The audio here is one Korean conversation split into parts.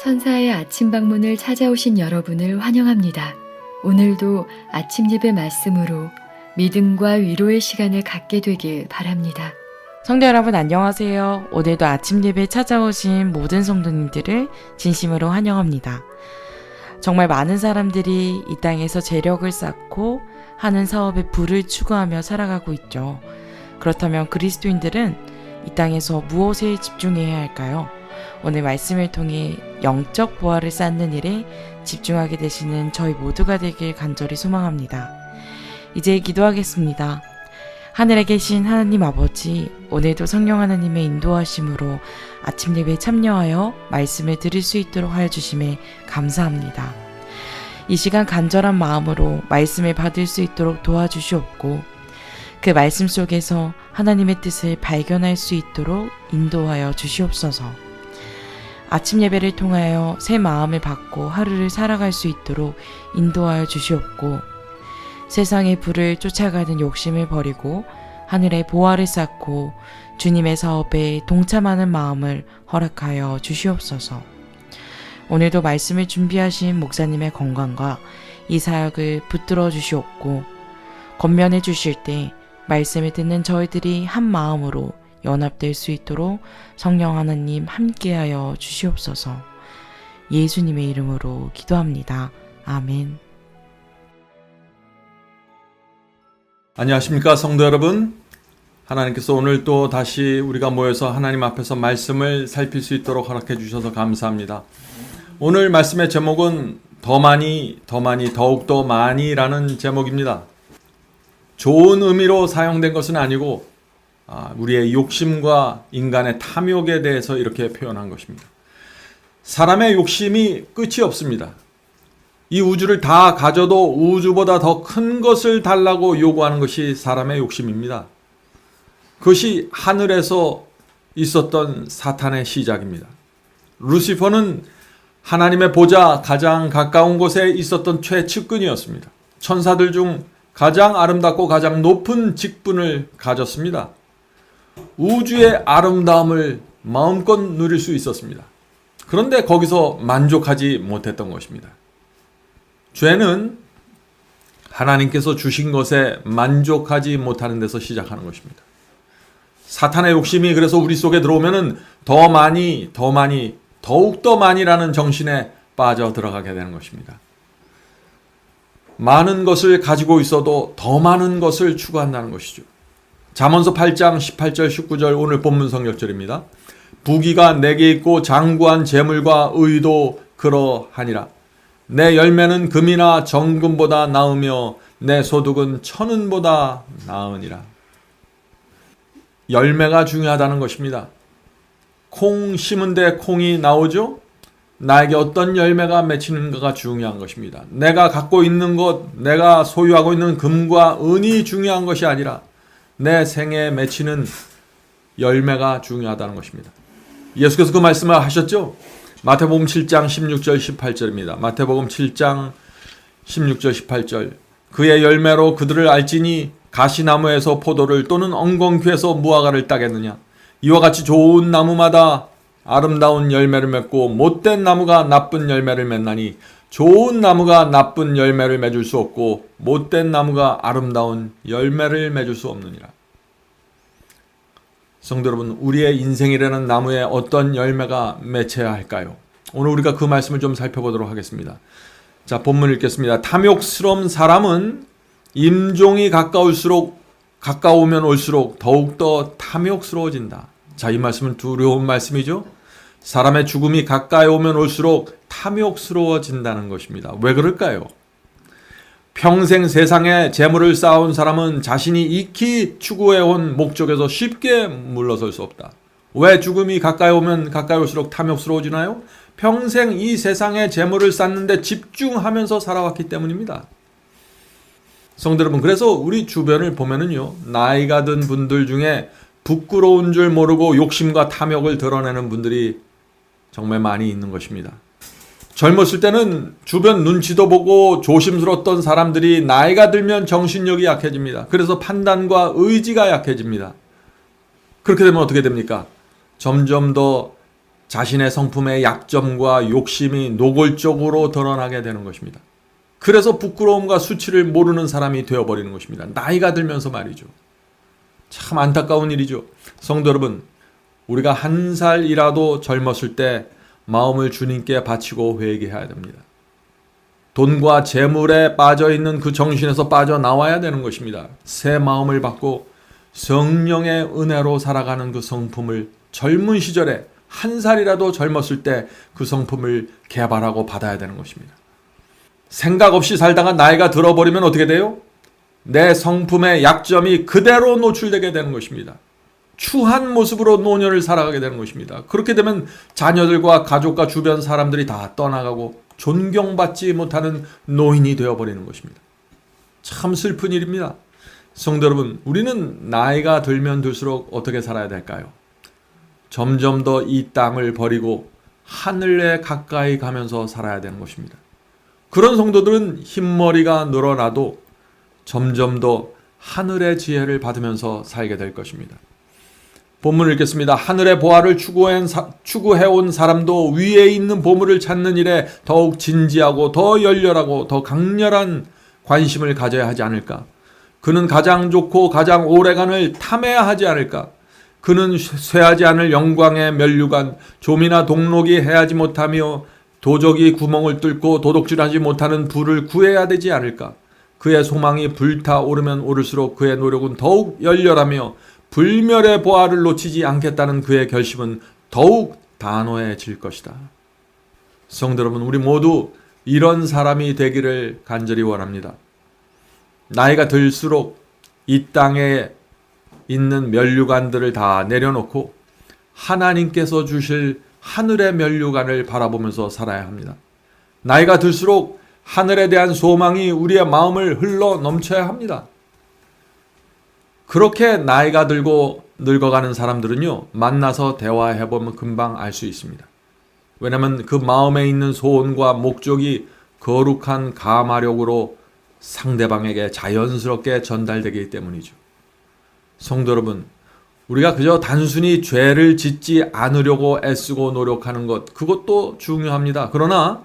천사의 아침 방문을 찾아오신 여러분을 환영합니다. 오늘도 아침 예배 말씀으로 믿음과 위로의 시간을 갖게 되길 바랍니다. 성도 여러분 안녕하세요. 오늘도 아침 예배 찾아오신 모든 성도님들을 진심으로 환영합니다. 정말 많은 사람들이 이 땅에서 재력을 쌓고 하는 사업에 부를 추구하며 살아가고 있죠. 그렇다면 그리스도인들은 이 땅에서 무엇에 집중해야 할까요? 오늘 말씀을 통해 영적 부활을 쌓는 일에 집중하게 되시는 저희 모두가 되길 간절히 소망합니다. 이제 기도하겠습니다. 하늘에 계신 하나님 아버지, 오늘도 성령 하나님의 인도하심으로 아침 예배에 참여하여 말씀을 들을 수 있도록 하여 주심에 감사합니다. 이 시간 간절한 마음으로 말씀을 받을 수 있도록 도와주시옵고 그 말씀 속에서 하나님의 뜻을 발견할 수 있도록 인도하여 주시옵소서. 아침 예배를 통하여 새 마음을 받고 하루를 살아갈 수 있도록 인도하여 주시옵고 세상의 불을 쫓아가는 욕심을 버리고 하늘의 보화를 쌓고 주님의 사업에 동참하는 마음을 허락하여 주시옵소서. 오늘도 말씀을 준비하신 목사님의 건강과 이 사역을 붙들어 주시옵고 권면해 주실 때 말씀을 듣는 저희들이 한 마음으로 연합될 수 있도록 성령 하나님 함께하여 주시옵소서. 예수님의 이름으로 기도합니다. 아멘. 안녕하십니까 성도 여러분. 하나님께서 오늘 또 다시 우리가 모여서 하나님 앞에서 말씀을 살필 수 있도록 허락해 주셔서 감사합니다. 오늘 말씀의 제목은 더 많이 더욱더 많이라는 제목입니다. 좋은 의미로 사용된 것은 아니고 우리의 욕심과 인간의 탐욕에 대해서 이렇게 표현한 것입니다. 사람의 욕심이 끝이 없습니다. 이 우주를 다 가져도 우주보다 더 큰 것을 달라고 요구하는 것이 사람의 욕심입니다. 그것이 하늘에서 있었던 사탄의 시작입니다. 루시퍼는 하나님의 보좌 가장 가까운 곳에 있었던 최측근이었습니다. 천사들 중 가장 아름답고 가장 높은 직분을 가졌습니다. 우주의 아름다움을 마음껏 누릴 수 있었습니다. 그런데 거기서 만족하지 못했던 것입니다. 죄는 하나님께서 주신 것에 만족하지 못하는 데서 시작하는 것입니다. 사탄의 욕심이 그래서 우리 속에 들어오면은 더 많이, 더욱더 많이라는 정신에 빠져 들어가게 되는 것입니다. 많은 것을 가지고 있어도 더 많은 것을 추구한다는 것이죠. 잠언서 8장 18절 19절 오늘 본문 성경절입니다. 부귀가 내게 있고 장구한 재물과 의도 그러하니라. 내 열매는 금이나 정금보다 나으며 내 소득은 천은보다 나으니라. 열매가 중요하다는 것입니다. 콩 심은데 콩이 나오죠? 나에게 어떤 열매가 맺히는가가 중요한 것입니다. 내가 갖고 있는 것, 내가 소유하고 있는 금과 은이 중요한 것이 아니라 내 생에 맺히는 열매가 중요하다는 것입니다. 예수께서 그 말씀을 하셨죠? 마태복음 7장 16절 18절입니다. 마태복음 7장 16절 18절 그의 열매로 그들을 알지니 가시나무에서 포도를 또는 엉겅퀴에서 무화과를 따겠느냐. 이와 같이 좋은 나무마다 아름다운 열매를 맺고 못된 나무가 나쁜 열매를 맺나니 좋은 나무가 나쁜 열매를 맺을 수 없고 못된 나무가 아름다운 열매를 맺을 수 없느니라. 성도 여러분, 우리의 인생이라는 나무에 어떤 열매가 맺혀야 할까요? 오늘 우리가 그 말씀을 좀 살펴보도록 하겠습니다. 자, 본문 읽겠습니다. 탐욕스러운 사람은 임종이 가까우면 올수록 더욱더 탐욕스러워진다. 자, 이 말씀은 두려운 말씀이죠. 사람의 죽음이 가까이 오면 올수록 탐욕스러워진다는 것입니다. 왜 그럴까요? 평생 세상에 재물을 쌓아온 사람은 자신이 익히 추구해온 목적에서 쉽게 물러설 수 없다. 왜 죽음이 가까이 오면 가까이 올수록 탐욕스러워지나요? 평생 이 세상에 재물을 쌓는데 집중하면서 살아왔기 때문입니다. 성도 여러분, 그래서 우리 주변을 보면은요, 나이가 든 분들 중에 부끄러운 줄 모르고 욕심과 탐욕을 드러내는 분들이 정말 많이 있는 것입니다. 젊었을 때는 주변 눈치도 보고 조심스러웠던 사람들이 나이가 들면 정신력이 약해집니다. 그래서 판단과 의지가 약해집니다. 그렇게 되면 어떻게 됩니까? 점점 더 자신의 성품의 약점과 욕심이 노골적으로 드러나게 되는 것입니다. 그래서 부끄러움과 수치를 모르는 사람이 되어버리는 것입니다. 나이가 들면서 말이죠. 참 안타까운 일이죠. 성도 여러분, 우리가 한 살이라도 젊었을 때 마음을 주님께 바치고 회개해야 됩니다. 돈과 재물에 빠져있는 그 정신에서 빠져나와야 되는 것입니다. 새 마음을 받고 성령의 은혜로 살아가는 그 성품을 젊은 시절에 한 살이라도 젊었을 때 그 성품을 개발하고 받아야 되는 것입니다. 생각 없이 살다가 나이가 들어버리면 어떻게 돼요? 내 성품의 약점이 그대로 노출되게 되는 것입니다. 추한 모습으로 노년을 살아가게 되는 것입니다. 그렇게 되면 자녀들과 가족과 주변 사람들이 다 떠나가고 존경받지 못하는 노인이 되어버리는 것입니다. 참 슬픈 일입니다. 성도 여러분, 우리는 나이가 들면 들수록 어떻게 살아야 될까요? 점점 더 이 땅을 버리고 하늘에 가까이 가면서 살아야 되는 것입니다. 그런 성도들은 흰머리가 늘어나도 점점 더 하늘의 지혜를 받으면서 살게 될 것입니다. 본문을 읽겠습니다. 하늘의 보화를 추구해온 사람도 위에 있는 보물을 찾는 일에 더욱 진지하고 더 열렬하고 더 강렬한 관심을 가져야 하지 않을까? 그는 가장 좋고 가장 오래간을 탐해야 하지 않을까? 그는 쇠하지 않을 영광의 면류관, 좀이나 동록이 해하지 못하며 도적이 구멍을 뚫고 도둑질하지 못하는 불을 구해야 되지 않을까? 그의 소망이 불타오르면 오를수록 그의 노력은 더욱 열렬하며 불멸의 보화를 놓치지 않겠다는 그의 결심은 더욱 단호해질 것이다. 성도 여러분, 우리 모두 이런 사람이 되기를 간절히 원합니다. 나이가 들수록 이 땅에 있는 면류관들을 다 내려놓고 하나님께서 주실 하늘의 면류관을 바라보면서 살아야 합니다. 나이가 들수록 하늘에 대한 소망이 우리의 마음을 흘러 넘쳐야 합니다. 그렇게 나이가 들고 늙어가는 사람들은요, 만나서 대화해보면 금방 알 수 있습니다. 왜냐하면 그 마음에 있는 소원과 목적이 거룩한 감화력으로 상대방에게 자연스럽게 전달되기 때문이죠. 성도 여러분, 우리가 그저 단순히 죄를 짓지 않으려고 애쓰고 노력하는 것, 그것도 중요합니다. 그러나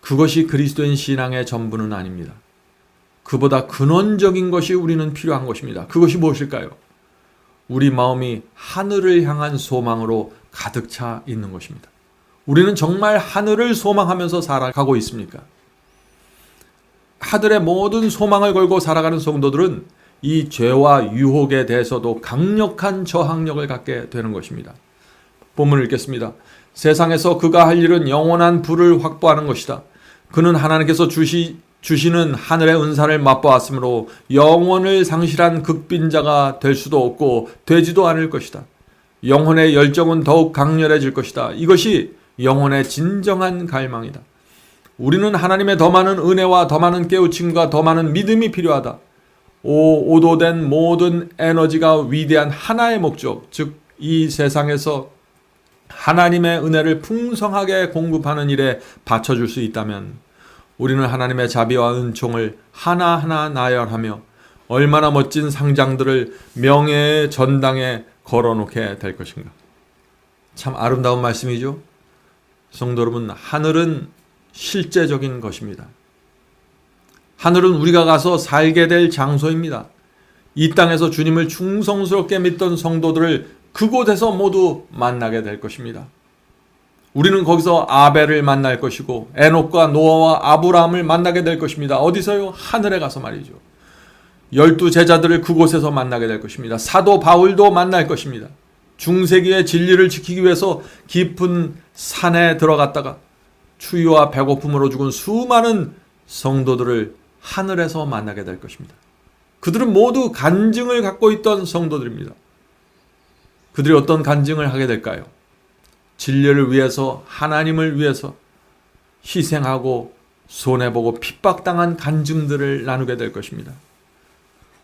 그것이 그리스도인 신앙의 전부는 아닙니다. 그보다 근원적인 것이 우리는 필요한 것입니다. 그것이 무엇일까요? 우리 마음이 하늘을 향한 소망으로 가득 차 있는 것입니다. 우리는 정말 하늘을 소망하면서 살아가고 있습니까? 하늘의 모든 소망을 걸고 살아가는 성도들은 이 죄와 유혹에 대해서도 강력한 저항력을 갖게 되는 것입니다. 본문을 읽겠습니다. 세상에서 그가 할 일은 영원한 부를 확보하는 것이다. 그는 하나님께서 주시는 하늘의 은사를 맛보았으므로 영원을 상실한 극빈자가 될 수도 없고 되지도 않을 것이다. 영혼의 열정은 더욱 강렬해질 것이다. 이것이 영혼의 진정한 갈망이다. 우리는 하나님의 더 많은 은혜와 더 많은 깨우침과 더 많은 믿음이 필요하다. 오도된 모든 에너지가 위대한 하나의 목적, 즉 이 세상에서 하나님의 은혜를 풍성하게 공급하는 일에 바쳐줄 수 있다면 우리는 하나님의 자비와 은총을 하나하나 나열하며 얼마나 멋진 상장들을 명예의 전당에 걸어놓게 될 것인가. 참 아름다운 말씀이죠. 성도 여러분, 하늘은 실제적인 것입니다. 하늘은 우리가 가서 살게 될 장소입니다. 이 땅에서 주님을 충성스럽게 믿던 성도들을 그곳에서 모두 만나게 될 것입니다. 우리는 거기서 아벨을 만날 것이고 에녹과 노아와 아브라함을 만나게 될 것입니다. 어디서요? 하늘에 가서 말이죠. 12 제자들을 그곳에서 만나게 될 것입니다. 사도 바울도 만날 것입니다. 중세기의 진리를 지키기 위해서 깊은 산에 들어갔다가 추위와 배고픔으로 죽은 수많은 성도들을 하늘에서 만나게 될 것입니다. 그들은 모두 간증을 갖고 있던 성도들입니다. 그들이 어떤 간증을 하게 될까요? 진리를 위해서, 하나님을 위해서 희생하고 손해보고 핍박당한 간증들을 나누게 될 것입니다.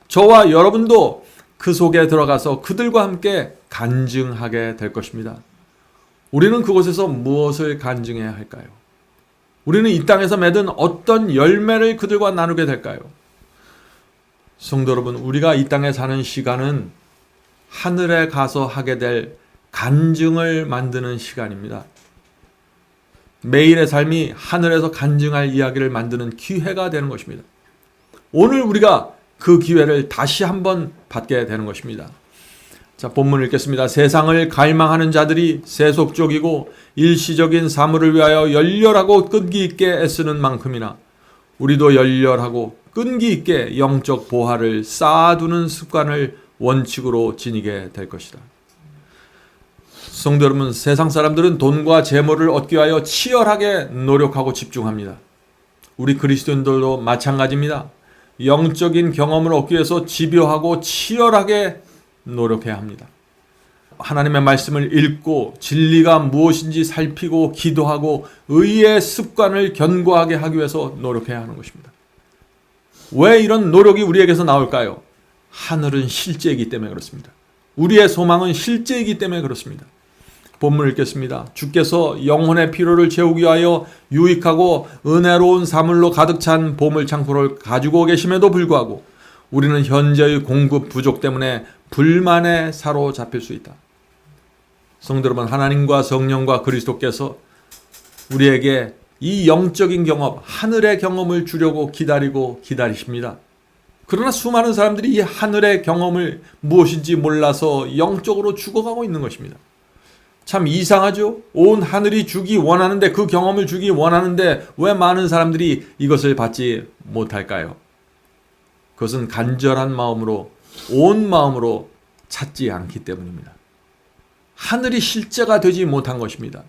저와 여러분도 그 속에 들어가서 그들과 함께 간증하게 될 것입니다. 우리는 그곳에서 무엇을 간증해야 할까요? 우리는 이 땅에서 맺은 어떤 열매를 그들과 나누게 될까요? 성도 여러분, 우리가 이 땅에 사는 시간은 하늘에 가서 하게 될 간증을 만드는 시간입니다. 매일의 삶이 하늘에서 간증할 이야기를 만드는 기회가 되는 것입니다. 오늘 우리가 그 기회를 다시 한번 받게 되는 것입니다. 자, 본문 읽겠습니다. 세상을 갈망하는 자들이 세속적이고 일시적인 사물을 위하여 열렬하고 끈기 있게 애쓰는 만큼이나 우리도 열렬하고 끈기 있게 영적 보화를 쌓아두는 습관을 원칙으로 지니게 될 것이다. 성도 여러분, 세상 사람들은 돈과 재물을 얻기 위하여 치열하게 노력하고 집중합니다. 우리 그리스도인들도 마찬가지입니다. 영적인 경험을 얻기 위해서 집요하고 치열하게 노력해야 합니다. 하나님의 말씀을 읽고 진리가 무엇인지 살피고 기도하고 의의 습관을 견고하게 하기 위해서 노력해야 하는 것입니다. 왜 이런 노력이 우리에게서 나올까요? 하늘은 실제이기 때문에 그렇습니다. 우리의 소망은 실제이기 때문에 그렇습니다. 본문을 읽겠습니다. 주께서 영혼의 피로를 채우기 위하여 유익하고 은혜로운 사물로 가득 찬 보물 창고를 가지고 계심에도 불구하고 우리는 현재의 공급 부족 때문에 불만에 사로잡힐 수 있다. 성도 여러분, 하나님과 성령과 그리스도께서 우리에게 이 영적인 경험, 하늘의 경험을 주려고 기다리고 기다리십니다. 그러나 수많은 사람들이 이 하늘의 경험을 무엇인지 몰라서 영적으로 죽어가고 있는 것입니다. 참 이상하죠? 온 하늘이 주기 원하는데, 그 경험을 주기 원하는데 왜 많은 사람들이 이것을 받지 못할까요? 그것은 간절한 마음으로, 온 마음으로 찾지 않기 때문입니다. 하늘이 실제가 되지 못한 것입니다.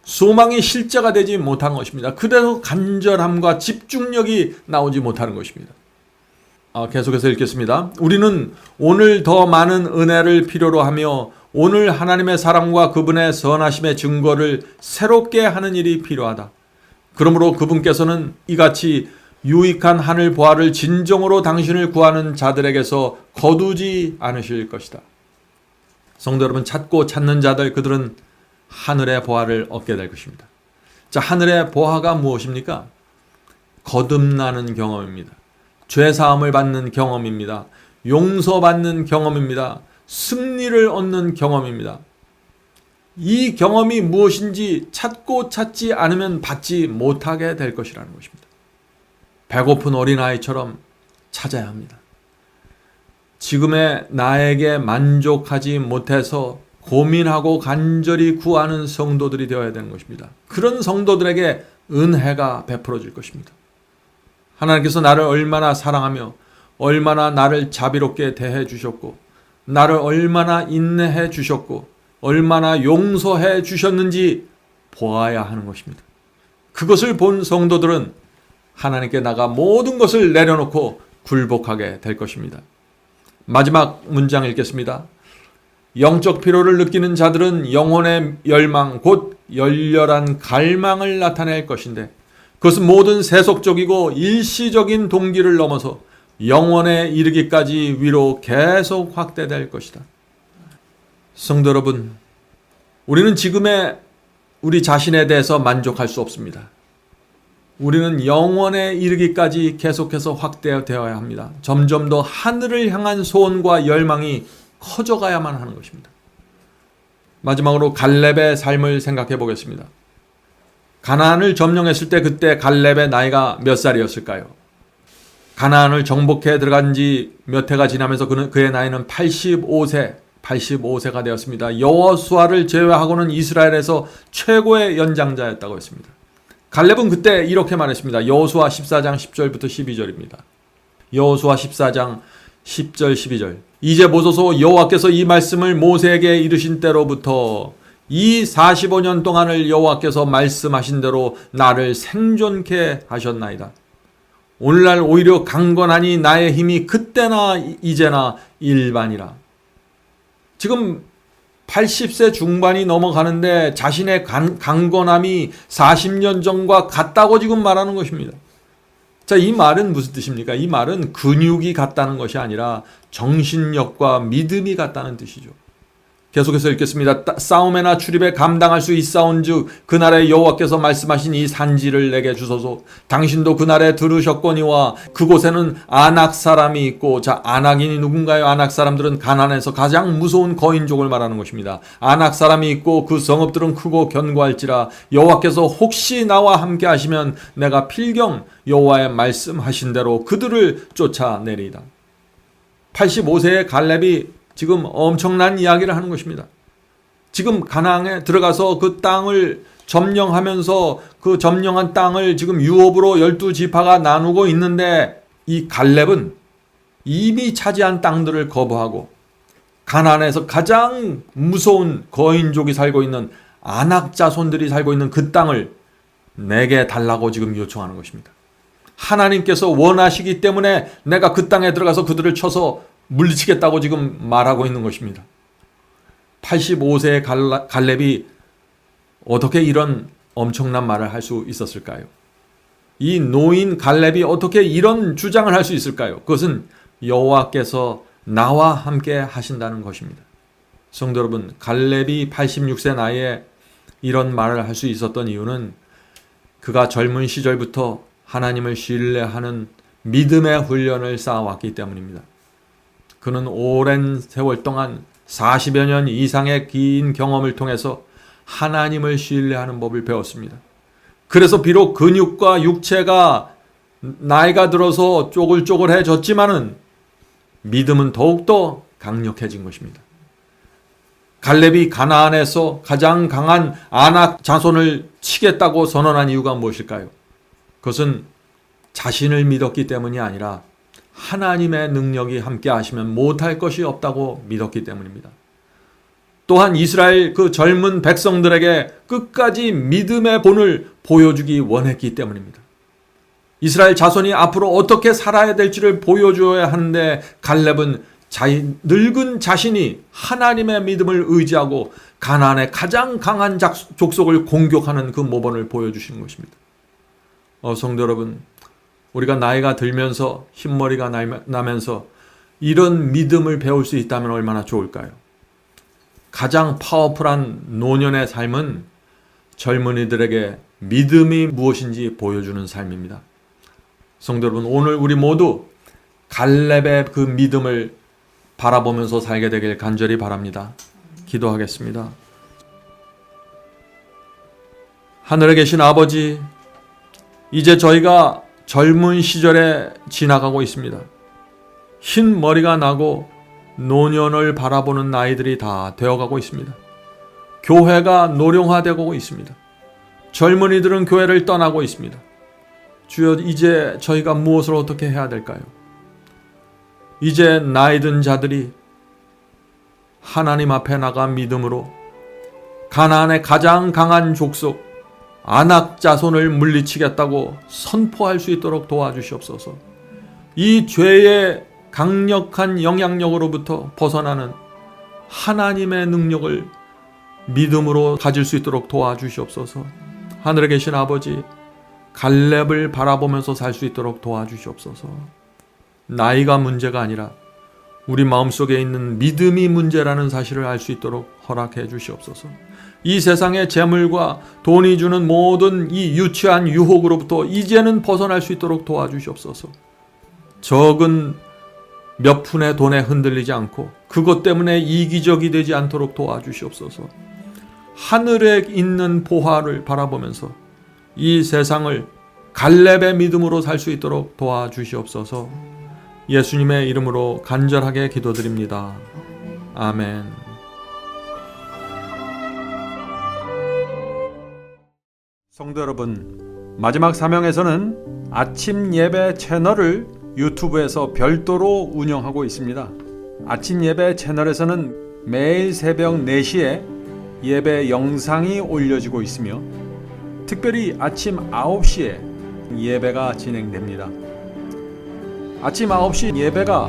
소망이 실제가 되지 못한 것입니다. 그래서 간절함과 집중력이 나오지 못하는 것입니다. 계속해서 읽겠습니다. 우리는 오늘 더 많은 은혜를 필요로 하며 오늘 하나님의 사랑과 그분의 선하심의 증거를 새롭게 하는 일이 필요하다. 그러므로 그분께서는 이같이 유익한 하늘 보화를 진정으로 당신을 구하는 자들에게서 거두지 않으실 것이다. 성도 여러분, 찾고 찾는 자들, 그들은 하늘의 보화를 얻게 될 것입니다. 자, 하늘의 보화가 무엇입니까? 거듭나는 경험입니다. 죄사함을 받는 경험입니다. 용서받는 경험입니다. 승리를 얻는 경험입니다. 이 경험이 무엇인지 찾고 찾지 않으면 받지 못하게 될 것이라는 것입니다. 배고픈 어린아이처럼 찾아야 합니다. 지금의 나에게 만족하지 못해서 고민하고 간절히 구하는 성도들이 되어야 되는 것입니다. 그런 성도들에게 은혜가 베풀어질 것입니다. 하나님께서 나를 얼마나 사랑하며 얼마나 나를 자비롭게 대해 주셨고 나를 얼마나 인내해 주셨고 얼마나 용서해 주셨는지 보아야 하는 것입니다. 그것을 본 성도들은 하나님께 나가 모든 것을 내려놓고 굴복하게 될 것입니다. 마지막 문장 읽겠습니다. 영적 피로를 느끼는 자들은 영혼의 열망, 곧 열렬한 갈망을 나타낼 것인데 그것은 모든 세속적이고 일시적인 동기를 넘어서 영원에 이르기까지 위로 계속 확대될 것이다. 성도 여러분, 우리는 지금의 우리 자신에 대해서 만족할 수 없습니다. 우리는 영원에 이르기까지 계속해서 확대되어야 합니다. 점점 더 하늘을 향한 소원과 열망이 커져가야만 하는 것입니다. 마지막으로 갈렙의 삶을 생각해 보겠습니다. 가나안을 점령했을 때 그때 갈렙의 나이가 몇 살이었을까요? 가나안을 정복해 들어간 지 몇 해가 지나면서 그의 나이는 85세가 되었습니다. 여호수아를 제외하고는 이스라엘에서 최고의 연장자였다고 했습니다. 갈렙은 그때 이렇게 말했습니다. 여호수아 14장 10절부터 12절입니다. 여호수아 14장 10절 12절. 이제 보소서, 여호와께서 이 말씀을 모세에게 이르신 때로부터 이 45년 동안을 여호와께서 말씀하신 대로 나를 생존케 하셨나이다. 오늘날 오히려 강건하니 나의 힘이 그때나 이제나 일반이라. 지금 80세 중반이 넘어가는데 자신의 강건함이 40년 전과 같다고 지금 말하는 것입니다. 자, 이 말은 무슨 뜻입니까? 이 말은 근육이 같다는 것이 아니라 정신력과 믿음이 같다는 뜻이죠. 계속해서 읽겠습니다. 싸움에나 출입에 감당할 수 있사온즉 그날에 여호와께서 말씀하신 이 산지를 내게 주소서. 당신도 그날에 들으셨거니와 그곳에는 아낙 사람이 있고, 자, 아낙인이 누군가요? 아낙 사람들은 가나안에서 가장 무서운 거인족을 말하는 것입니다. 아낙 사람이 있고 그 성읍들은 크고 견고할지라 여호와께서 혹시 나와 함께 하시면 내가 필경 여호와의 말씀하신 대로 그들을 쫓아내리이다. 85세의 갈렙이 지금 엄청난 이야기를 하는 것입니다. 지금 가나안에 들어가서 그 땅을 점령하면서 그 점령한 땅을 지금 유업으로 12지파가 나누고 있는데, 이 갈렙은 이미 차지한 땅들을 거부하고 가나안에서 가장 무서운 거인족이 살고 있는 아낙 자손들이 살고 있는 그 땅을 내게 달라고 지금 요청하는 것입니다. 하나님께서 원하시기 때문에 내가 그 땅에 들어가서 그들을 쳐서 물리치겠다고 지금 말하고 있는 것입니다. 85세의 갈렙이 어떻게 이런 엄청난 말을 할 수 있었을까요? 이 노인 갈렙이 어떻게 이런 주장을 할 수 있을까요? 그것은 여호와께서 나와 함께 하신다는 것입니다. 성도 여러분, 갈렙이 86세 나이에 이런 말을 할 수 있었던 이유는 그가 젊은 시절부터 하나님을 신뢰하는 믿음의 훈련을 쌓아왔기 때문입니다. 그는 오랜 세월 동안 40여 년 이상의 긴 경험을 통해서 하나님을 신뢰하는 법을 배웠습니다. 그래서 비록 근육과 육체가 나이가 들어서 쪼글쪼글해졌지만은 믿음은 더욱더 강력해진 것입니다. 갈렙이 가나안에서 가장 강한 아낙 자손을 치겠다고 선언한 이유가 무엇일까요? 그것은 자신을 믿었기 때문이 아니라 하나님의 능력이 함께 하시면 못할 것이 없다고 믿었기 때문입니다. 또한 이스라엘 그 젊은 백성들에게 끝까지 믿음의 본을 보여주기 원했기 때문입니다. 이스라엘 자손이 앞으로 어떻게 살아야 될지를 보여줘야 하는데 갈렙은 늙은 자신이 하나님의 믿음을 의지하고 가나안의 가장 강한 족속을 공격하는 그 모범을 보여주시는 것입니다. 성도 여러분, 우리가 나이가 들면서 흰머리가 나면서 이런 믿음을 배울 수 있다면 얼마나 좋을까요? 가장 파워풀한 노년의 삶은 젊은이들에게 믿음이 무엇인지 보여주는 삶입니다. 성도 여러분, 오늘 우리 모두 갈렙의 그 믿음을 바라보면서 살게 되길 간절히 바랍니다. 기도하겠습니다. 하늘에 계신 아버지, 이제 저희가 젊은 시절에 지나가고 있습니다. 흰 머리가 나고 노년을 바라보는 나이들이 다 되어가고 있습니다. 교회가 노령화되고 있습니다. 젊은이들은 교회를 떠나고 있습니다. 주여, 이제 저희가 무엇을 어떻게 해야 될까요? 이제 나이 든 자들이 하나님 앞에 나가 믿음으로 가나안의 가장 강한 족속 아낙 자손을 물리치겠다고 선포할 수 있도록 도와주시옵소서. 이 죄의 강력한 영향력으로부터 벗어나는 하나님의 능력을 믿음으로 가질 수 있도록 도와주시옵소서. 하늘에 계신 아버지, 갈렙을 바라보면서 살 수 있도록 도와주시옵소서. 나이가 문제가 아니라 우리 마음속에 있는 믿음이 문제라는 사실을 알 수 있도록 허락해 주시옵소서. 이 세상의 재물과 돈이 주는 모든 이 유치한 유혹으로부터 이제는 벗어날 수 있도록 도와주시옵소서. 적은 몇 푼의 돈에 흔들리지 않고 그것 때문에 이기적이 되지 않도록 도와주시옵소서. 하늘에 있는 보화를 바라보면서 이 세상을 갈렙의 믿음으로 살 수 있도록 도와주시옵소서. 예수님의 이름으로 간절하게 기도드립니다. 아멘. 성도 여러분, 마지막 사명에서는 아침 예배 채널을 유튜브에서 별도로 운영하고 있습니다. 아침 예배 채널에서는 매일 새벽 4시에 예배 영상이 올려지고 있으며 특별히 아침 9시에 예배가 진행됩니다. 아침 9시 예배가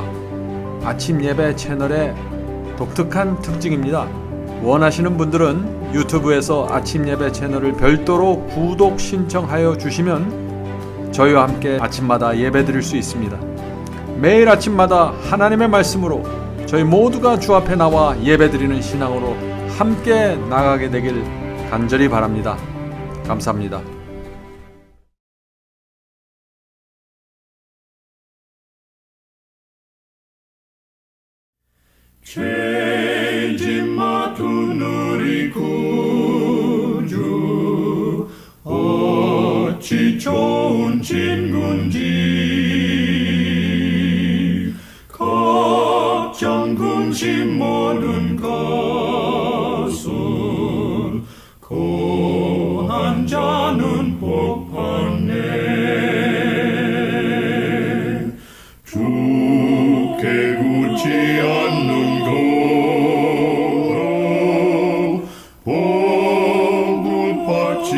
아침 예배 채널의 독특한 특징입니다. 원하시는 분들은 유튜브에서 아침 예배 채널을 별도로 구독 신청하여 주시면 저희와 함께 아침마다 예배 드릴 수 있습니다. 매일 아침마다 하나님의 말씀으로 저희 모두가 주 앞에 나와 예배드리는 신앙으로 함께 나가게 되길 간절히 바랍니다. 감사합니다. 죄짐 맡은 우리 구주 어찌 좋은 친구인지 걱정 근심 모든 것은 고난 자는 복 받네 주께 굳지 않는 거로 복을 받지